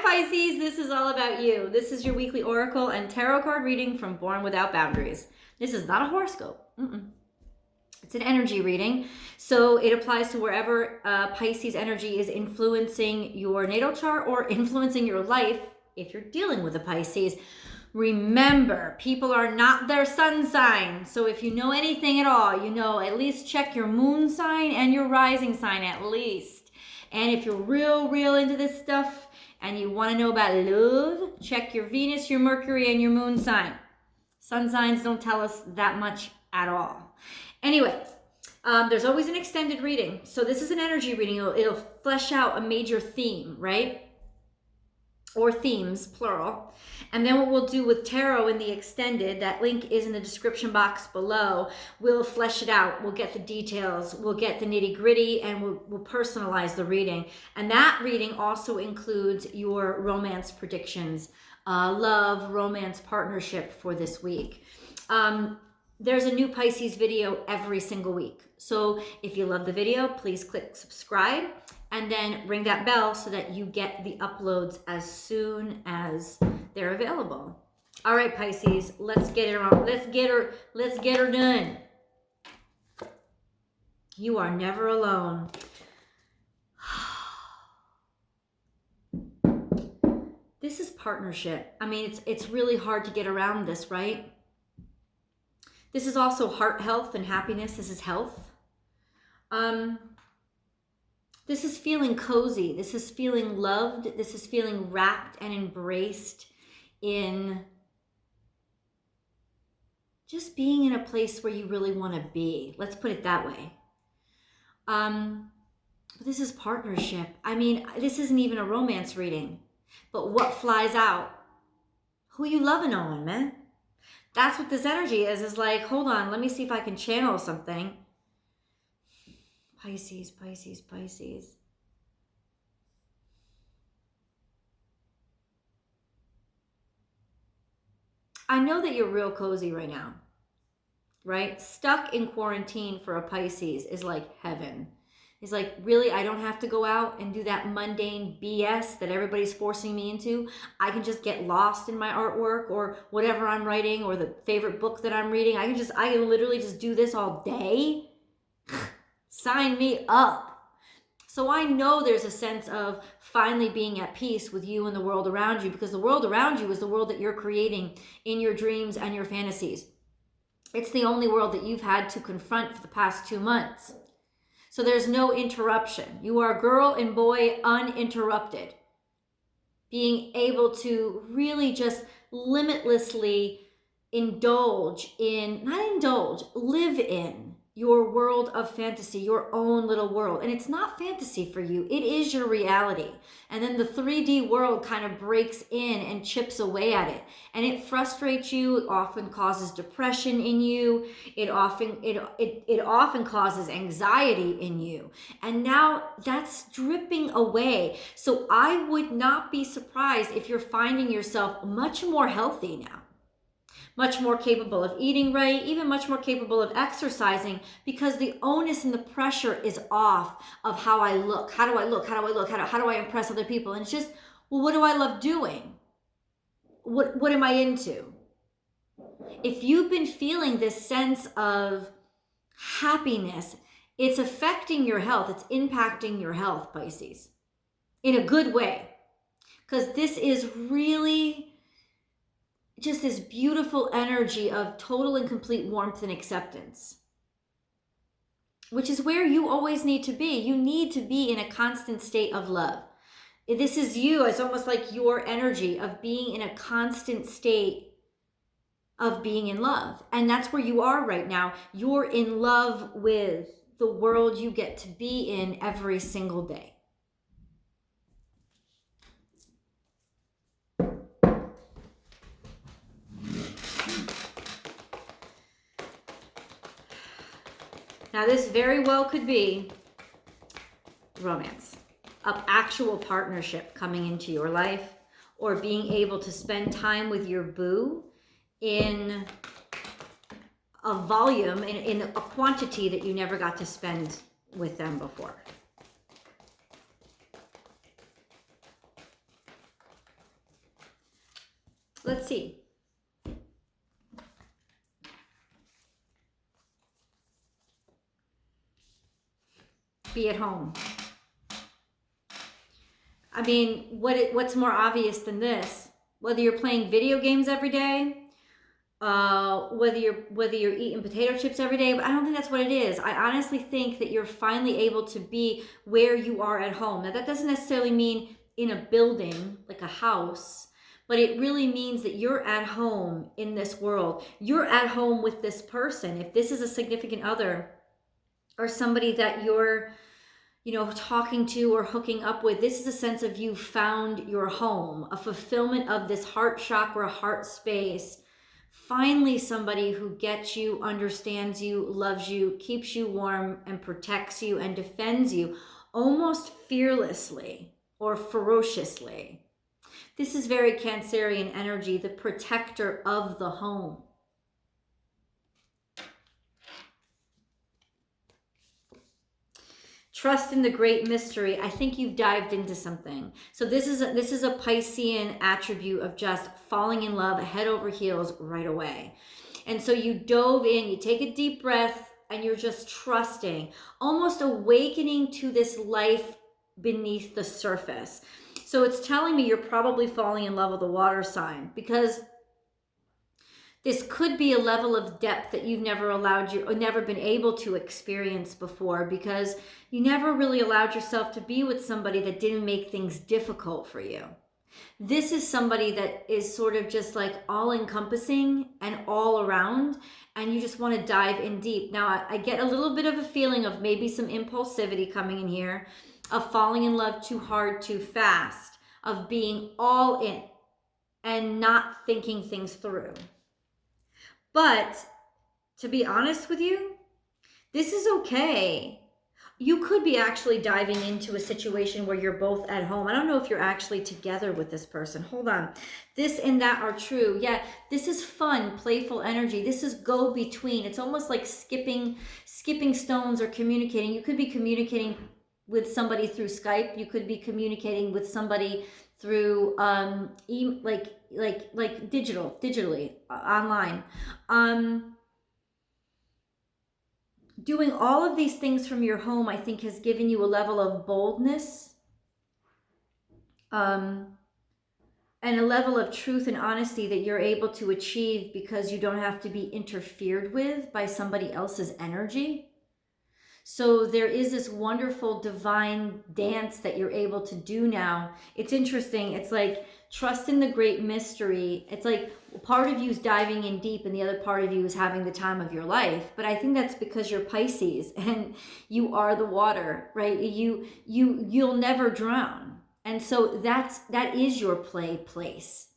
Pisces, this is all about you. This is your weekly oracle and tarot card reading from Born Without Boundaries. This is not a horoscope. It's an energy reading, so it applies to wherever Pisces energy is influencing your natal chart or influencing your life if you're dealing with a Pisces. Remember, people are not their sun sign, so if you know anything at all, you know, at least check your moon sign and your rising sign at least. And if you're real into this stuff and you want to know about love, check your Venus, your Mercury, and your moon sign. Sun signs don't tell us that much at all. Anyway, there's always an extended reading. So this is an energy reading. It'll flesh out a major theme, right? Or themes, plural. And then what we'll do with tarot in the extended, that link is in the description box below, we'll flesh it out. We'll get the details. We'll get the nitty gritty, and we'll personalize the reading. And that reading also includes your romance predictions, love, romance, partnership for this week. There's a new Pisces video every single week. So if you love the video, please click subscribe and then ring that bell so that you get the uploads as soon as they're available. All right, Pisces, let's get her on. Let's get her done. You are never alone. This is partnership. I mean, it's really hard to get around this, right? This is also heart health and happiness. This is health. This is feeling cozy. This is feeling loved. This is feeling wrapped and embraced in just being in a place where you really want to be. Let's put it that way. But this is partnership. I mean, this isn't even a romance reading. But what flies out? Who you loving on, man? That's what this energy is like, hold on, let me see if I can channel something. Pisces, Pisces, Pisces. I know that you're real cozy right now, right? Stuck in quarantine for a Pisces is like heaven. It's like, really, I don't have to go out and do that mundane BS that everybody's forcing me into. I can just get lost in my artwork or whatever I'm writing or the favorite book that I'm reading. I can literally just do this all day. Sign me up. So I know there's a sense of finally being at peace with you and the world around you, because the world around you is the world that you're creating in your dreams and your fantasies. It's the only world that you've had to confront for the past 2 months. So there's no interruption. You are girl and boy uninterrupted. Being able to really just limitlessly live in your world of fantasy, your own little world. And it's not fantasy for you. It is your reality. And then the 3D world kind of breaks in and chips away at it. And it frustrates you. It often causes depression in you. It often causes anxiety in you. And now that's dripping away. So I would not be surprised if you're finding yourself much more healthy now. Much more capable of eating right, even much more capable of exercising, because the onus and the pressure is off of how I look. How do I look? How do I look? How do I impress other people? And it's just, well, what do I love doing? What am I into? If you've been feeling this sense of happiness, it's affecting your health. It's impacting your health, Pisces, in a good way. Because this is really just this beautiful energy of total and complete warmth and acceptance, which is where you always need to be. You need to be in a constant state of love. This is you. It's almost like your energy of being in a constant state of being in love. And that's where you are right now. You're in love with the world you get to be in every single day. Now, this very well could be romance, of actual partnership coming into your life, or being able to spend time with your boo in a volume, in a quantity that you never got to spend with them before. Let's see. Be at home. I mean, what's more obvious than this? Whether you're playing video games every day, whether you're eating potato chips every day, but I don't think that's what it is. I honestly think that you're finally able to be where you are at home. Now, that doesn't necessarily mean in a building, like a house, but it really means that you're at home in this world. You're at home with this person. If this is a significant other or somebody that you're talking to or hooking up with, this is a sense of you found your home, a fulfillment of this heart chakra, heart space. Finally, somebody who gets you, understands you, loves you, keeps you warm, and protects you and defends you almost fearlessly or ferociously. This is very Cancerian energy, the protector of the home. Trust in the great mystery. I think you've dived into something. So this is a Piscean attribute of just falling in love head over heels right away. And so you dove in, you take a deep breath, and you're just trusting, almost awakening to this life beneath the surface. So it's telling me you're probably falling in love with a water sign, because this could be a level of depth that you've never been able to experience before, because you never really allowed yourself to be with somebody that didn't make things difficult for you. This is somebody that is sort of just like all encompassing and all around, and you just want to dive in deep. Now, I get a little bit of a feeling of maybe some impulsivity coming in here, of falling in love too hard, too fast, of being all in and not thinking things through. But to be honest with you, this is okay. You could be actually diving into a situation where you're both at home. I don't know if you're actually together with this person. Hold on. This and that are true. Yeah, this is fun, playful energy. This is go between. It's almost like skipping stones or communicating. You could be communicating with somebody through Skype. You could be communicating with somebody through digitally, online. Doing all of these things from your home, I think, has given you a level of boldness, and a level of truth and honesty that you're able to achieve because you don't have to be interfered with by somebody else's energy. So there is this wonderful divine dance that you're able to do now. It's interesting. It's like trust in the great mystery. It's like part of you is diving in deep and the other part of you is having the time of your life. But I think that's because you're Pisces and you are the water, right? You'll never drown. And so that is your play place.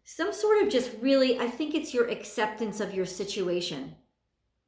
Some sort of just really, I think it's your acceptance of your situation.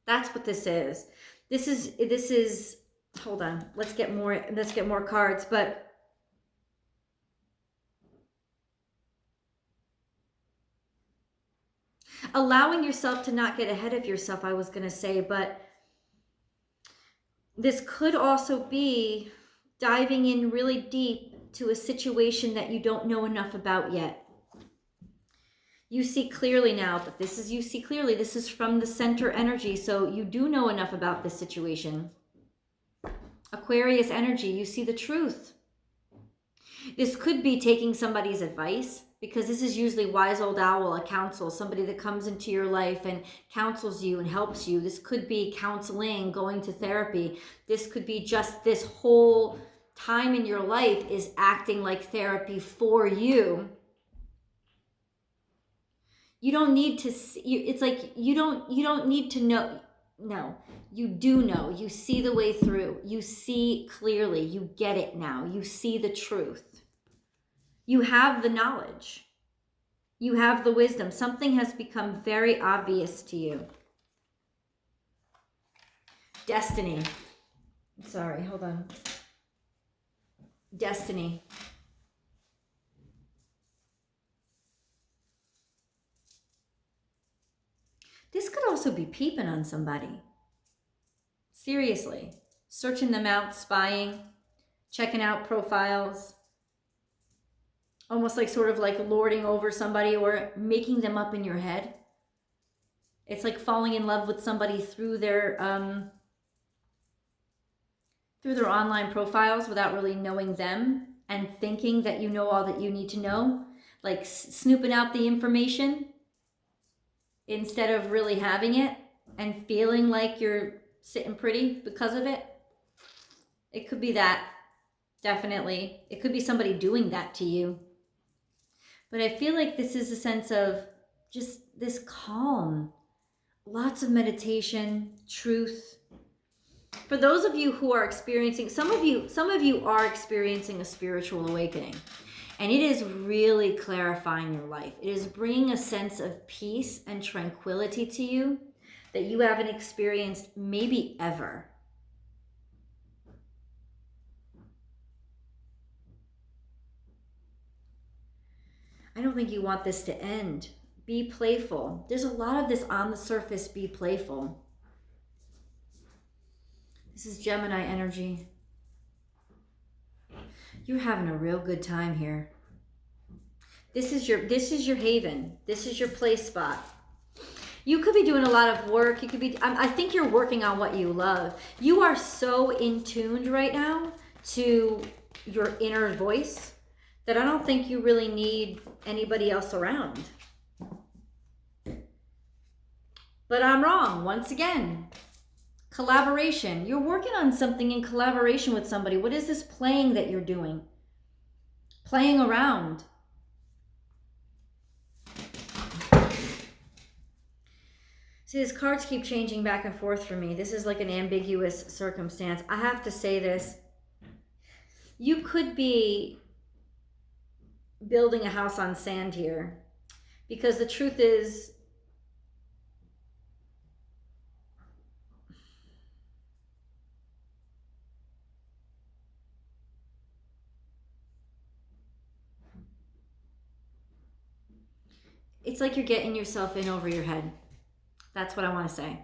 That's what this is. This is, hold on, let's get more cards, but allowing yourself to not get ahead of yourself, I was going to say, but this could also be diving in really deep to a situation that you don't know enough about yet. You see clearly now, but you see clearly, this is from the center energy, so you do know enough about this situation. Aquarius energy, you see the truth. This could be taking somebody's advice, because this is usually wise old owl, a counsel, somebody that comes into your life and counsels you and helps you. This could be counseling, going to therapy. This could be just this whole time in your life is acting like therapy for you. You don't need to see, it's like you don't need to know. No, you do know. You see the way through. You see clearly. You get it now. You see the truth. You have the knowledge. You have the wisdom. Something has become very obvious to you. Destiny. Sorry, hold on. Destiny. This could also be peeping on somebody. Seriously. Searching them out, spying, checking out profiles. almost like sort of like lording over somebody or making them up in your head. It's like falling in love with somebody through their online profiles without really knowing them, and thinking that you know all that you need to know, like snooping out the information instead of really having it and feeling like you're sitting pretty because of it. It could be that, definitely. It could be somebody doing that to you. But I feel like this is a sense of just this calm, lots of meditation, truth. For those of you who are experiencing, some of you are experiencing a spiritual awakening, and it is really clarifying your life. It is bringing a sense of peace and tranquility to you that you haven't experienced maybe ever. I don't think you want this to end. Be playful. There's a lot of this on the surface, be playful. This is Gemini energy. You're having a real good time here. This is your haven. This is your play spot. You could be doing a lot of work. You could be, I think you're working on what you love. You are so in tuned right now to your inner voice that I don't think you really need anybody else around. But I'm wrong, once again. Collaboration. You're working on something in collaboration with somebody. What is this playing that you're doing? Playing around. See, these cards keep changing back and forth for me. This is like an ambiguous circumstance. I have to say this. You could be building a house on sand here, because the truth is, it's like you're getting yourself in over your head. That's what I want to say.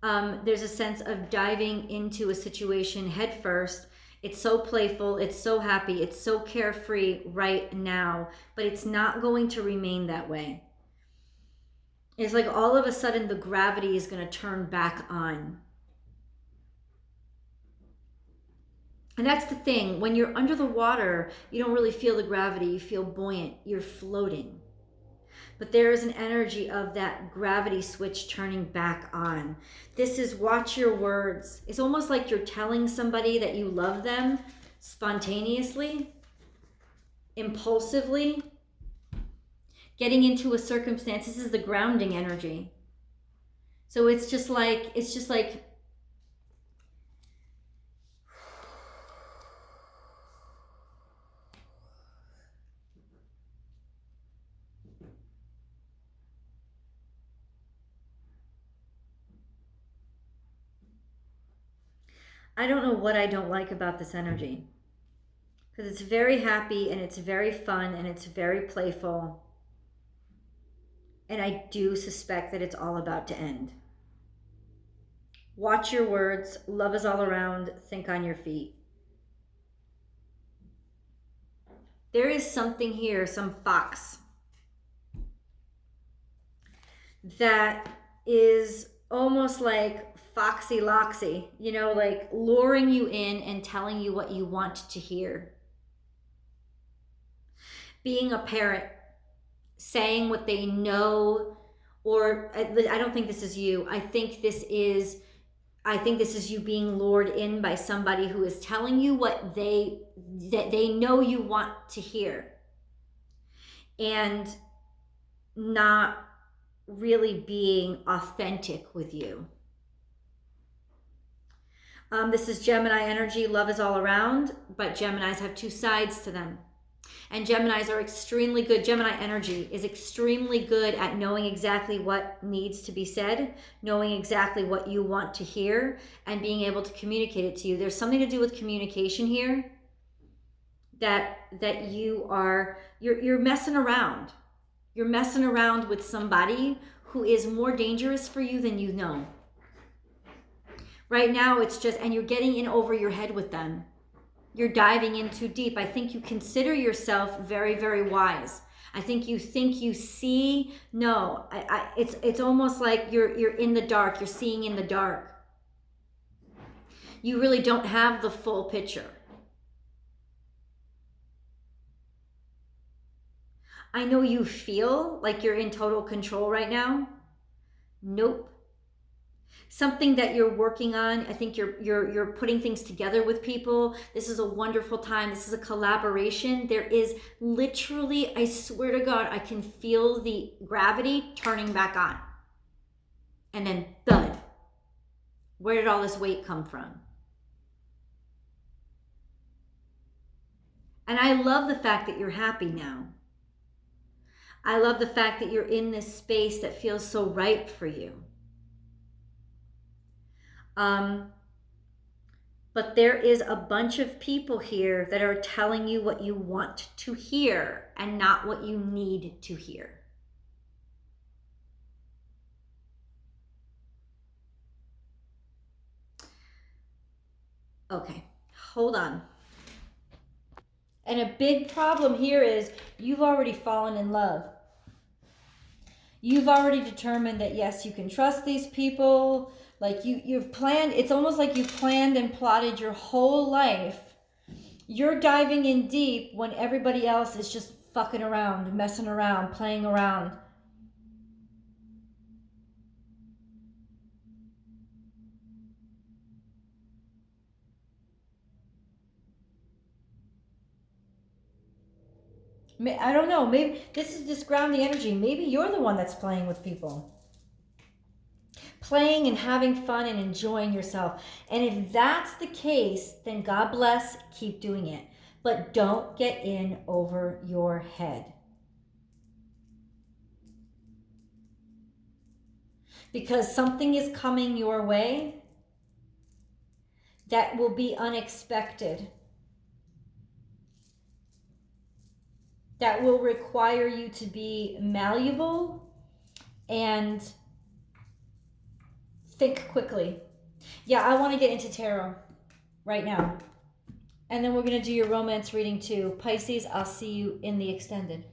There's a sense of diving into a situation head first. It's so playful, it's so happy, it's so carefree right now, but it's not going to remain that way. It's like all of a sudden the gravity is going to turn back on. And that's the thing. When you're under the water, you don't really feel the gravity. You feel buoyant. You're floating. But there is an energy of that gravity switch turning back on. This is watch your words. It's almost like you're telling somebody that you love them spontaneously, impulsively, getting into a circumstance. This is the grounding energy. So it's just like, I don't know what I don't like about this energy, because it's very happy and it's very fun and it's very playful. And I do suspect that it's all about to end. Watch your words. Love is all around. Think on your feet. There is something here, some fox, that is almost like foxy loxy, you know, like luring you in and telling you what you want to hear. Being a parent, saying what they know, or I don't think this is you. I think this is you being lured in by somebody who is telling you what they know you want to hear, and not really being authentic with you. This is Gemini energy. Love is all around, but Geminis have two sides to them. And Geminis are extremely good. Gemini energy is extremely good at knowing exactly what needs to be said, knowing exactly what you want to hear, and being able to communicate it to you. There's something to do with communication here that you're messing around. You're messing around with somebody who is more dangerous for you than you know. Right now, it's just, and you're getting in over your head with them. You're diving in too deep. I think you consider yourself very, very wise. I think you see. No, it's almost like you're in the dark. You're seeing in the dark. You really don't have the full picture. I know you feel like you're in total control right now. Nope. Something that you're working on. I think you're putting things together with people. This is a wonderful time. This is a collaboration. There is literally, I swear to God, I can feel the gravity turning back on. And then thud. Where did all this weight come from? And I love the fact that you're happy now. I love the fact that you're in this space that feels so right for you. But there is a bunch of people here that are telling you what you want to hear and not what you need to hear. Okay, hold on. And a big problem here is you've already fallen in love. You've already determined that, yes, you can trust these people. Like you've planned, it's almost like you've planned and plotted your whole life. You're diving in deep when everybody else is just fucking around, messing around, playing around. I don't know, maybe this is just grounding energy. Maybe you're the one that's playing with people. Playing and having fun and enjoying yourself. And if that's the case, then God bless, keep doing it. But don't get in over your head. Because something is coming your way that will be unexpected. That will require you to be malleable and think quickly. Yeah, I want to get into tarot right now. And then we're going to do your romance reading too. Pisces, I'll see you in the extended.